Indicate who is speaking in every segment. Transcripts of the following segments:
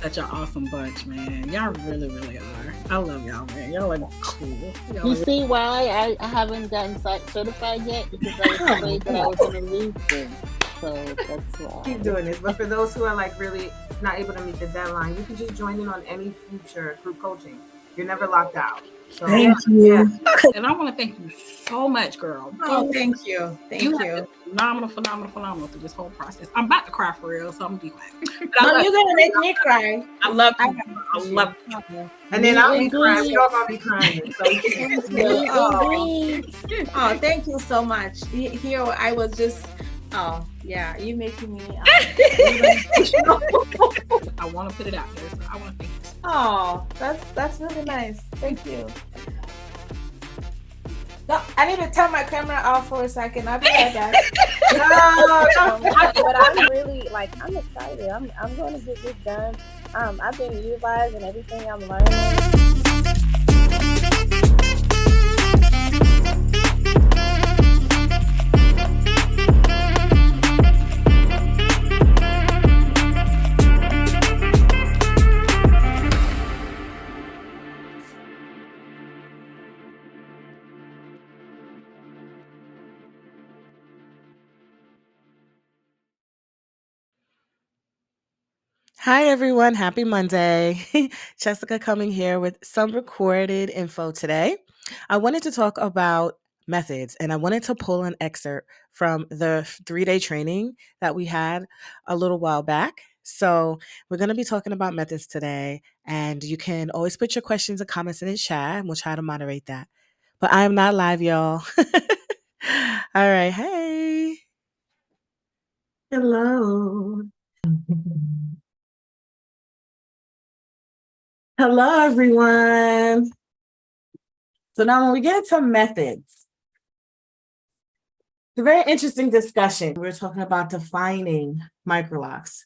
Speaker 1: Such an awesome bunch, man. Y'all really, really are. I love y'all, man. Y'all are cool. Y'all
Speaker 2: You see why I haven't gotten certified yet? Because I was afraid that I was going to lose them. So that's why.
Speaker 3: Keep doing this. But for those who are like really not able to meet the deadline, you can just join in on any future group coaching. You're never locked out. So,
Speaker 1: thank you. Yeah. And I want to thank you so much, girl.
Speaker 4: Oh, thank you. Thank you.
Speaker 1: Phenomenal through this whole process. I'm about to cry for real, so I'm gonna be quiet.
Speaker 4: No, you're gonna make me cry.
Speaker 1: I love you. I love you.
Speaker 3: And then I'll be crying. We're all gonna be crying. So
Speaker 4: oh, thank you so much. Here I was just yeah, you making me
Speaker 1: I want to put it out there, so I want to thank you.
Speaker 4: Oh, that's really nice. Thank you. No, I need to turn my camera off for a second. I'll be right back.
Speaker 5: But I'm really I'm excited. I'm going to get this done. I've been utilizing everything I'm learning.
Speaker 6: Hi, everyone. Happy Monday. Jessica coming here with some recorded info today. I wanted to talk about methods, and I wanted to pull an excerpt from the 3-day training that we had a little while back. So we're going to be talking about methods today, and you can always put your questions and comments in the chat, and we'll try to moderate that. But I am not live, y'all. All right. Hey.
Speaker 3: Hello. Hello, everyone. So now when we get into methods, it's a very interesting discussion. We're talking about defining Microlocs.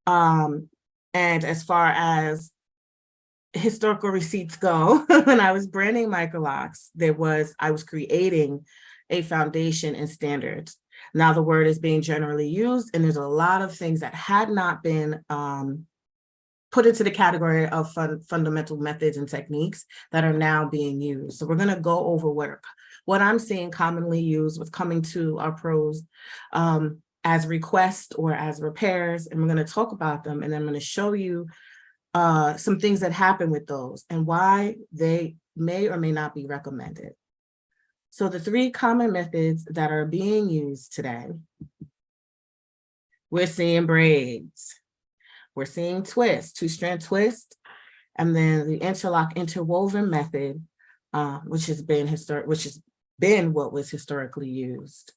Speaker 3: And as far as historical receipts go, when I was branding Microlocs, I was creating a foundation and standards. Now the word is being generally used, and there's a lot of things that had not been put into the category of fundamental methods and techniques that are now being used. So we're going to go over what I'm seeing commonly used with coming to our pros as requests or as repairs, and we're going to talk about them, and then I'm going to show you some things that happen with those and why they may or may not be recommended. So the 3 common methods that are being used today, we're seeing braids. We're seeing twist, 2-strand twist, and then the interlock interwoven method, which has been what was historically used.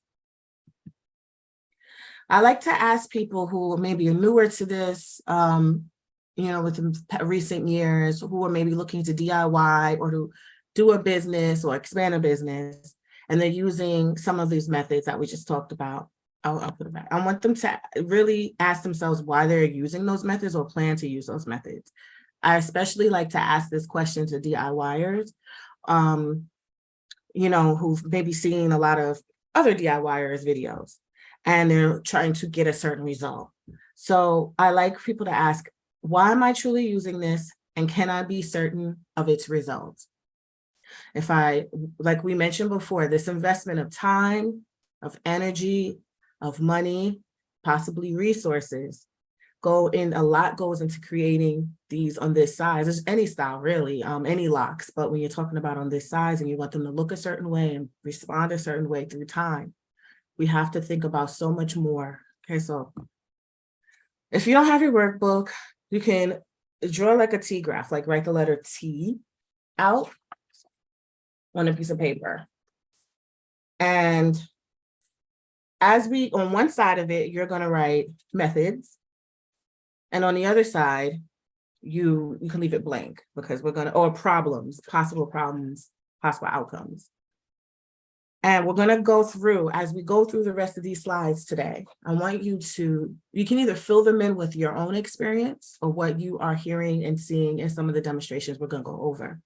Speaker 3: I like to ask people who maybe are newer to this, within recent years, who are maybe looking to DIY or to do a business or expand a business, and they're using some of these methods that we just talked about. I'll put it back. I want them to really ask themselves why they're using those methods or plan to use those methods. I especially like to ask this question to DIYers, who've maybe seen a lot of other DIYers videos and they're trying to get a certain result. So I like people to ask, why am I truly using this? And can I be certain of its results? Like we mentioned before, this investment of time, of energy, of money, possibly resources, a lot goes into creating these on this size. There's any style really, any locks, but when you're talking about on this size and you want them to look a certain way and respond a certain way through time, we have to think about so much more. Okay, so if you don't have your workbook, you can draw like a T graph, like write the letter T out on a piece of paper. And on one side of it, you're going to write methods. And on the other side, you can leave it blank because or problems, possible outcomes. And we're going to go through, as we go through the rest of these slides today, I want you can either fill them in with your own experience or what you are hearing and seeing in some of the demonstrations we're going to go over.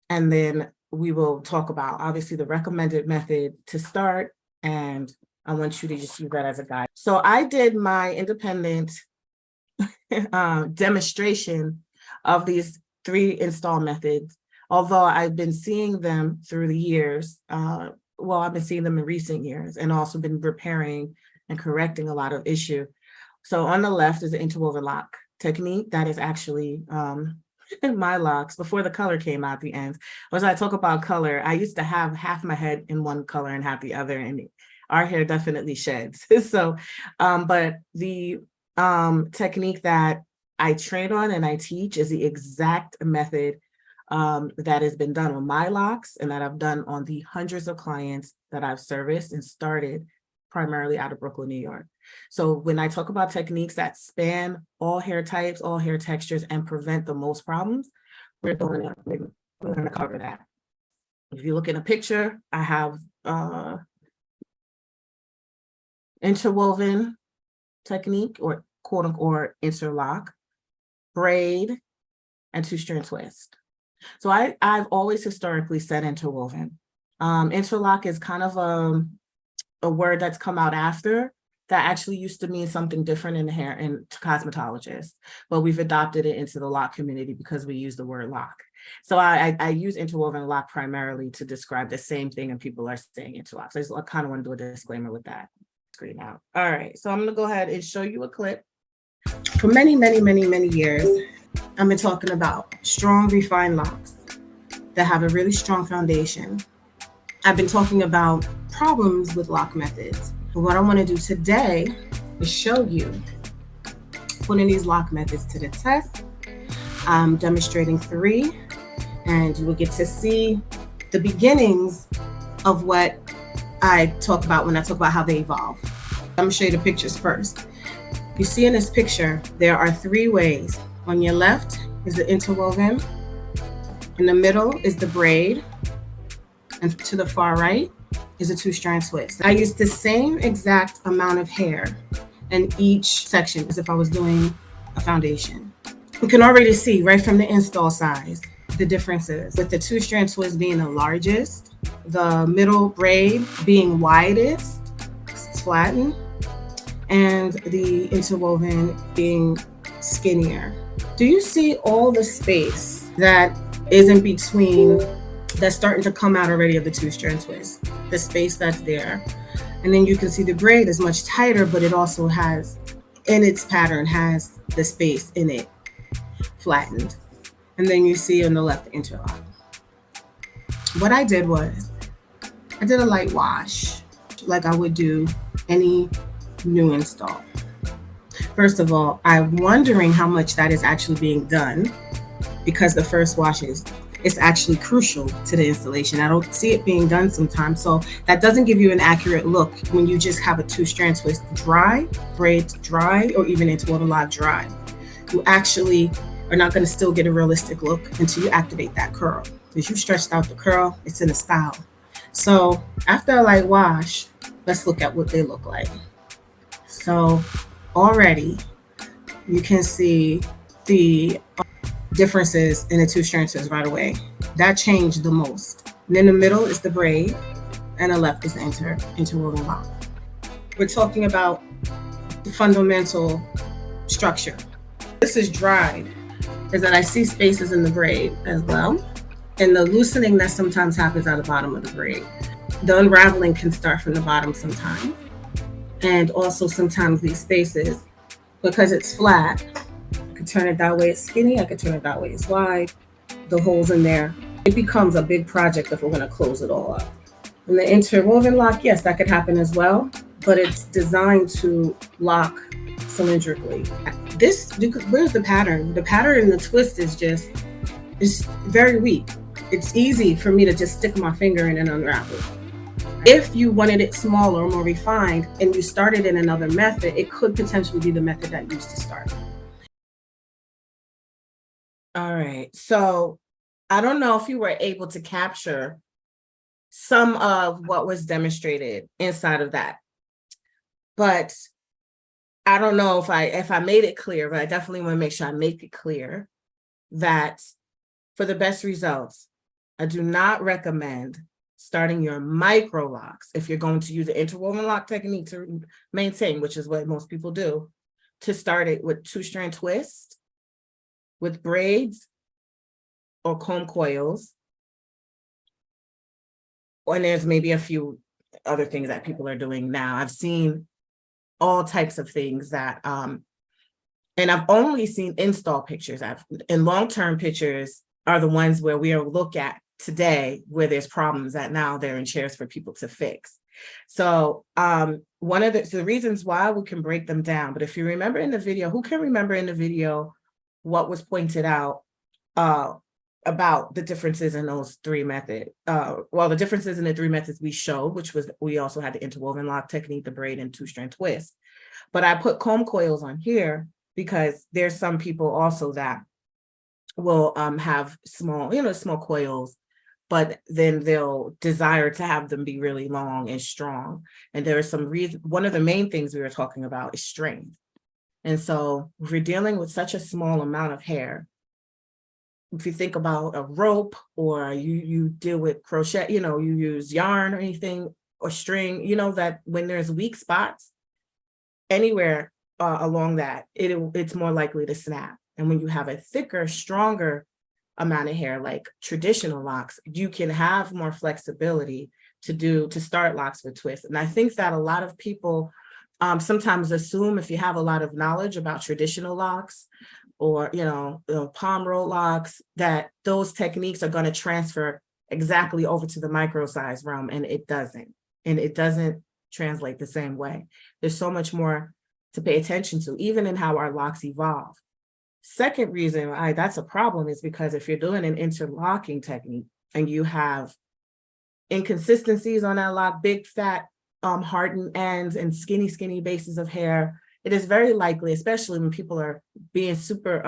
Speaker 3: And then we will talk about, obviously, the recommended method to start. And I want you to just use that as a guide. So I did my independent demonstration of these 3 install methods, although I've been seeing them through the years. I've been seeing them in recent years and also been repairing and correcting a lot of issue. So on the left is the interwoven lock technique. That is actually my locks before the color came out the end. As I talk about color, I used to have half my head in one color and half the other, and our hair definitely sheds. So, but the technique that I train on and I teach is the exact method that has been done on my locks and that I've done on the hundreds of clients that I've serviced and started primarily out of Brooklyn, New York. So when I talk about techniques that span all hair types, all hair textures, and prevent the most problems, we're going to cover that. If you look in a picture, I have interwoven technique, or quote unquote interlock, braid, and 2-strand twist. So I've always historically said interwoven. Interlock is kind of a word that's come out after that actually used to mean something different in the hair and to cosmetologists, but we've adopted it into the lock community because we use the word lock. So I use interwoven lock primarily to describe the same thing, and people are saying interlock. So I kind of want to do a disclaimer with that. Screen out. All right, so I'm going to go ahead and show you a clip. For many, many, many, many years, I've been talking about strong, refined locks that have a really strong foundation. I've been talking about problems with lock methods. But what I want to do today is show you putting these lock methods to the test. I'm demonstrating 3, and you will get to see the beginnings of what I talk about when I talk about how they evolve. I'm going to show you the pictures first. You see in this picture, there are 3 ways. On your left is the interwoven, in the middle is the braid, and to the far right is a 2-strand twist. I use the same exact amount of hair in each section as if I was doing a foundation. You can already see right from the install size the differences, with the 2-strand twist being the largest, the middle braid being widest, it's flattened, and the interwoven being skinnier. Do you see all the space that is in between, that's starting to come out already of the 2-strand twist? The space that's there. And then you can see the braid is much tighter, but it also has, in its pattern, has the space in it flattened. And then you see on the left the interlock. What I did was, I did a light wash, like I would do any new install. First of all, I'm wondering how much that is actually being done, because the first wash is actually crucial to the installation. I don't see it being done sometimes. So that doesn't give you an accurate look when you just have a 2-strand twist dry, braid dry, or even interwoven lock dry. You actually are not going to still get a realistic look until you activate that curl. Because you stretched out the curl, it's in a style. So after a light wash, let's look at what they look like. So already you can see the differences in the 2-strand twist right away. That changed the most. And in the middle is the braid, and the left is the interwoven lock. We're talking about the fundamental structure. This is dried, is that I see spaces in the braid as well, and the loosening that sometimes happens at the bottom of the braid. The unraveling can start from the bottom sometimes, and also sometimes these spaces, because it's flat, I could turn it that way it's skinny, I could turn it that way it's wide, the holes in there. It becomes a big project if we're going to close it all up.
Speaker 7: And the interwoven lock, yes, that could happen as well, but it's designed to lock cylindrically. Where's the pattern? The pattern in the twist is very weak. It's easy for me to just stick my finger in and unravel. If you wanted it smaller or more refined and you started in another method, it could potentially be the method that used to start.
Speaker 3: All right. So I don't know if you were able to capture some of what was demonstrated inside of that, but I don't know if I made it clear, but I definitely want to make sure I make it clear that for the best results, I do not recommend starting your Microlocs if you're going to use the interwoven lock technique to maintain, which is what most people do, to start it with 2-strand twist, with braids or comb coils. And there's maybe a few other things that people are doing now. I've seen all types of things that, and I've only seen install pictures. And long-term pictures are the ones where we look at today where there's problems that now they're in chairs for people to fix. So one of the reasons why we can break them down, but if you remember in the video, who can remember in the video what was pointed out about the differences in those 3 methods? Well, the differences in the 3 methods we showed, which was, we also had the interwoven lock technique, the braid, and 2-strand twist. But I put comb coils on here because there's some people also that will have small coils, but then they'll desire to have them be really long and strong. And there are some reasons. One of the main things we were talking about is strength. And so if you're dealing with such a small amount of hair, if you think about a rope, or you deal with crochet, you use yarn or anything, or string, that when there's weak spots anywhere along that, it's more likely to snap. And when you have a thicker, stronger amount of hair, like traditional locks, you can have more flexibility to start locks with twists. And I think that a lot of people sometimes assume, if you have a lot of knowledge about traditional locks or palm roll locks, that those techniques are going to transfer exactly over to the micro size realm, and it doesn't. And it doesn't translate the same way. There's so much more to pay attention to, even in how our locks evolve. Second reason why that's a problem is because if you're doing an interlocking technique and you have inconsistencies on that lock, big fat hardened ends and skinny bases of hair, it is very likely, especially when people are being super,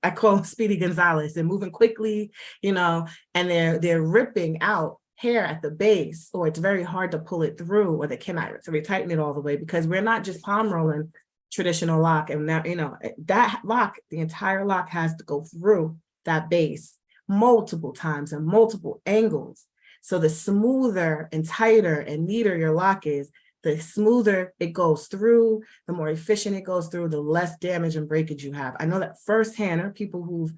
Speaker 3: I call them Speedy Gonzalez, they're moving quickly, and they're ripping out hair at the base, or it's very hard to pull it through, or they cannot retighten it all the way, because we're not just palm rolling traditional lock. And now, that lock, the entire lock has to go through that base multiple times and multiple angles. So the smoother and tighter and neater your lock is, the smoother it goes through, the more efficient it goes through, the less damage and breakage you have. I know that firsthand, are people who've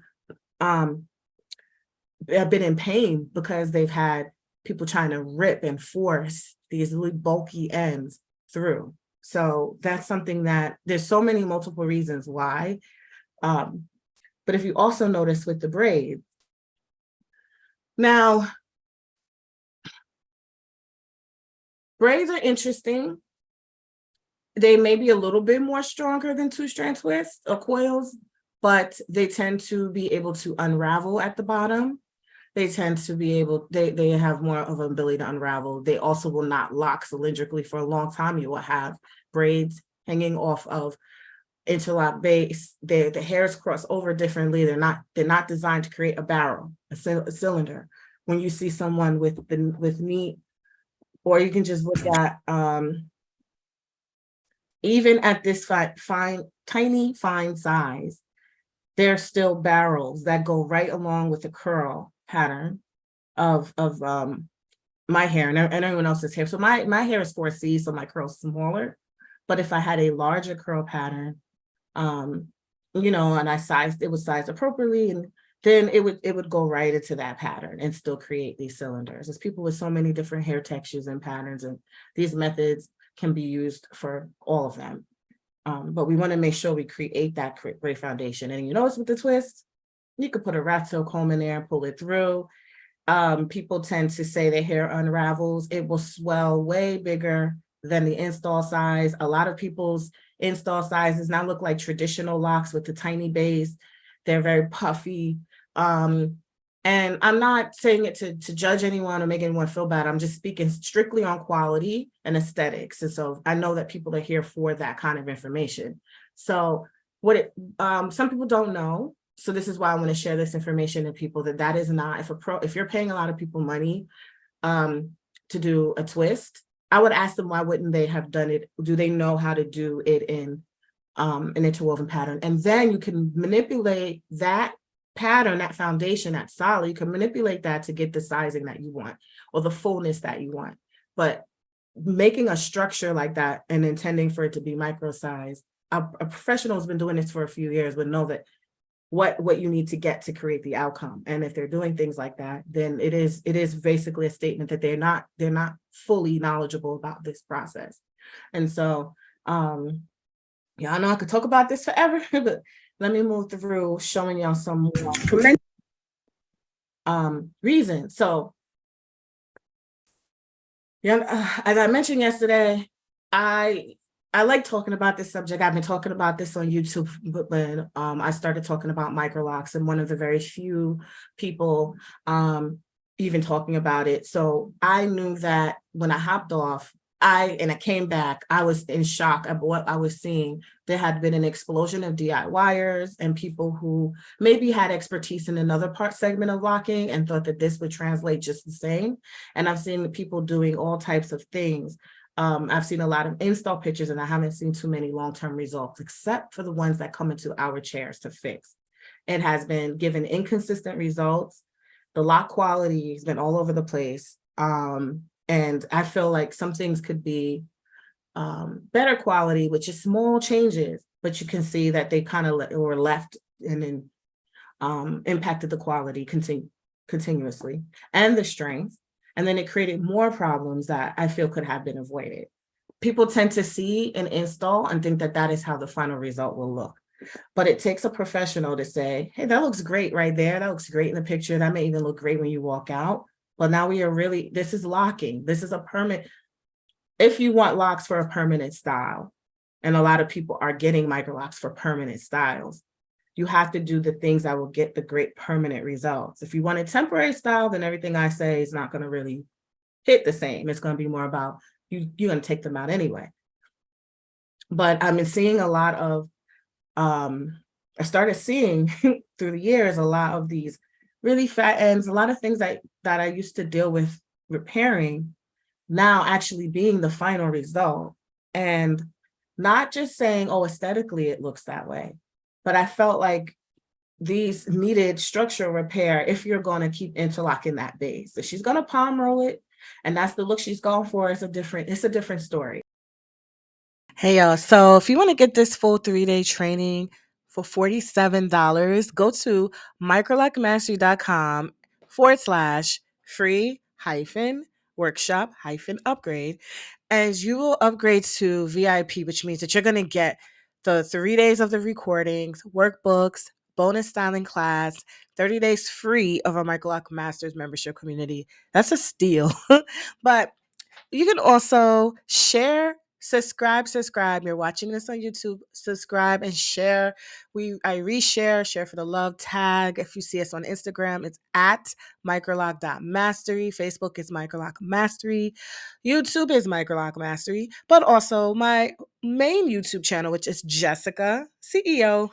Speaker 3: have been in pain because they've had people trying to rip and force these really bulky ends through. So that's something that there's so many multiple reasons why. But if you also notice with the braids, now, braids are interesting. They may be a little bit more stronger than 2-strand twists or coils, but they tend to be able to unravel at the bottom. They tend to be able, they have more of an ability to unravel. They also will not lock cylindrically for a long time. You will have braids hanging off of interlock base. The hairs cross over differently. They're not designed to create a barrel, a cylinder. When you see someone with neat, or you can just look at even at this tiny fine size, there's still barrels that go right along with the curl pattern of my hair and everyone else's hair. So my hair is 4C, so my curl's smaller. But if I had a larger curl pattern, and it was sized appropriately, and then it would go right into that pattern and still create these cylinders. There's people with so many different hair textures and patterns, and these methods can be used for all of them. But we want to make sure we create that great foundation. And you notice with the twist, you could put a rat tail comb in there and pull it through. People tend to say their hair unravels. It will swell way bigger than the install size. A lot of people's install sizes now look like traditional locks with the tiny base. They're very puffy. And I'm not saying it to judge anyone or make anyone feel bad. I'm just speaking strictly on quality and aesthetics. And so I know that people are here for that kind of information. So some people don't know. So this is why I want to share this information to people that is not, if you're paying a lot of people money to do a twist, I would ask them, why wouldn't they have done it? Do they know how to do it in an interwoven pattern? And then you can manipulate that pattern, that foundation, that solid, you can manipulate that to get the sizing that you want or the fullness that you want. But making a structure like that and intending for it to be micro size, a professional has been doing this for a few years, would know that what you need to get to create the outcome. And if they're doing things like that, then it is basically a statement that they're not fully knowledgeable about this process. And so yeah, I know I could talk about this forever, but let me move through showing y'all some more reasons. So yeah, as I mentioned yesterday, I like talking about this subject. I've been talking about this on YouTube, but when I started talking about Microlocs, and one of the very few people even talking about it. So I knew that when I hopped off, I came back, I was in shock at what I was seeing. There had been an explosion of DIYers and people who maybe had expertise in another segment of locking and thought that this would translate just the same. And I've seen people doing all types of things. I've seen a lot of install pictures, and I haven't seen too many long-term results, except for the ones that come into our chairs to fix. It has been given inconsistent results. The lock quality has been all over the place. And I feel like some things could be better quality with just small changes, but you can see that they kind of were left and then impacted the quality continuously and the strength. And then it created more problems that I feel could have been avoided. People tend to see an install and think that that is how the final result will look. But it takes a professional to say, hey, that looks great right there. That looks great in the picture. That may even look great when you walk out. But now this is locking. This is a permanent. If you want locks for a permanent style, and a lot of people are getting Microlocs for permanent styles, you have to do the things that will get the great permanent results. If you want a temporary style, then everything I say is not going to really hit the same. It's going to be more about you're going to take them out anyway. But I've been seeing a lot of, I started seeing through the years, a lot of these really fat ends, a lot of things that I used to deal with repairing now actually being the final result. And not just saying, oh, aesthetically it looks that way, but I felt like these needed structural repair if you're going to keep interlocking that base. If she's going to palm roll it and that's the look she's going for, it's a different story.
Speaker 6: Hey y'all, so if you want to get this full 3-day training for $47, go to microlocmastery.com/free-workshop-upgrade, and you will upgrade to VIP, which means that you're going to get the 3 days of the recordings, workbooks, bonus styling class, 30 days free of our Microloc Masters membership community. That's a steal. But you can also share, subscribe. You're watching this on YouTube, subscribe and share. I reshare, share for the love, tag. If you see us on Instagram, it's at microloc.mastery. Facebook is Microloc Mastery. YouTube is Microloc Mastery, but also my main YouTube channel, which is Jessica, CEO,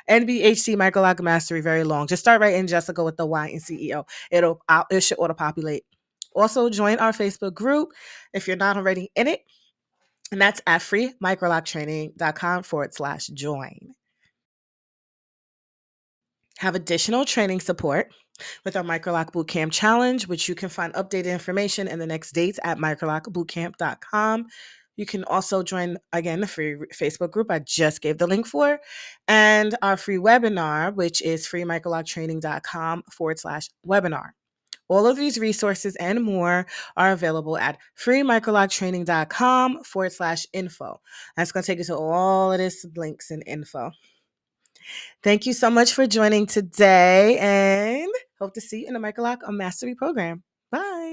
Speaker 6: NBHC Microloc Mastery, very long. Just start writing Jessica with the Y and CEO. It should auto-populate. Also, join our Facebook group if you're not already in it, and that's at freemicroloctraining.com/join. Have additional training support with our Microloc Bootcamp Challenge, which you can find updated information and the next dates at microlocbootcamp.com. You can also join, again, the free Facebook group I just gave the link for, and our free webinar, which is freemicroloctraining.com/webinar. All of these resources and more are available at freemicroloctraining.com/info. That's going to take you to all of this links and info. Thank you so much for joining today, and Hope to see you in the Microloc Mastery program. Bye.